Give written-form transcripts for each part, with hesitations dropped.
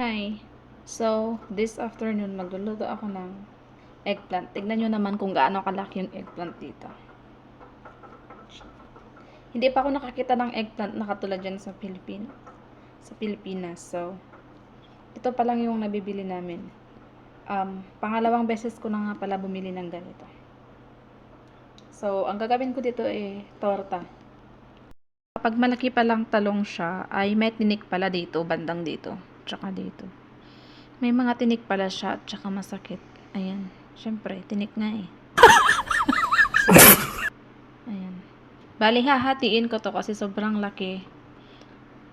Hi. So, this afternoon, magluluto ako ng eggplant. Tignan nyo naman kung gaano kalaki yung eggplant dito. Hindi pa ako nakakita ng eggplant na katulad dyan sa Pilipinas. So, ito pa lang yung nabibili namin. Pangalawang beses ko na nga pala bumili ng ganito. So, ang gagawin ko dito torta. Kapag malaki pa lang talong siya, ay may tinik pala dito, bandang dito, tsaka dito. May mga tinik pala siya at saka masakit. Ayan. Syempre, tinik nga eh. Ayan. Bali, hahatiin ko to kasi sobrang laki.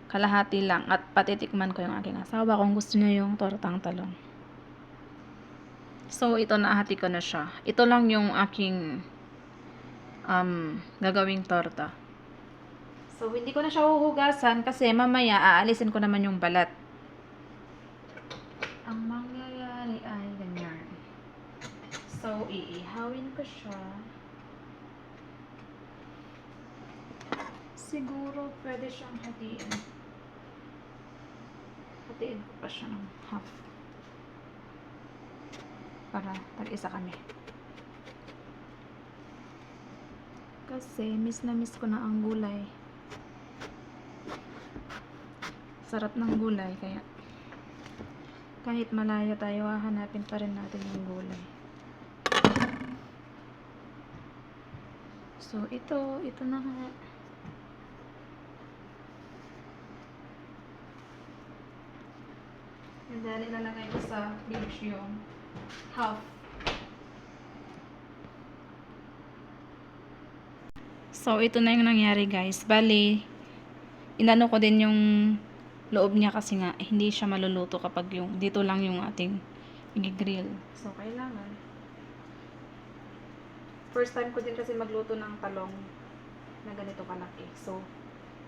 Kalahati lang. At patitikman ko yung aking asawa kung gusto niya yung tortang talong. So, ito nahati ko na siya. Ito lang yung aking gagawing torta. So, hindi ko na siya huhugasan kasi mamaya aalisin ko naman yung balat. Ang mangyayari ay ganyan. So, iihawin ko siya. Siguro pwede siyang hatiin. Hatiin ko pa siya ng half. Para tag-isa kami. Kasi miss na miss ko na ang gulay. Sarap ng gulay kaya kahit malayo tayo, hahanapin pa rin natin yung gulay. So, ito na nga. And then, ilalagay ko sa fridge yung half. So, ito na yung nangyari guys. Bali, inano ko din yung loob niya kasi nga, hindi siya maluluto kapag yung, dito lang yung ating i-grill. So, kailangan. First time ko din kasi magluto ng talong na ganito kalaki. So,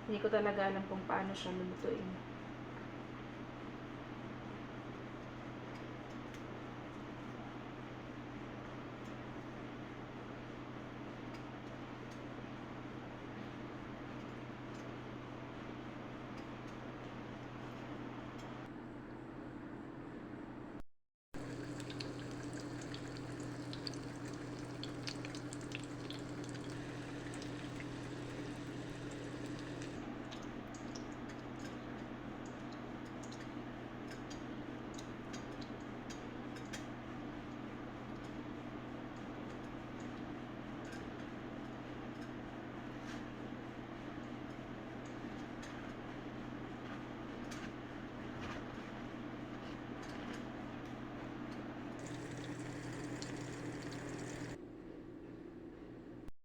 hindi ko talaga alam kung paano siya lulutuin.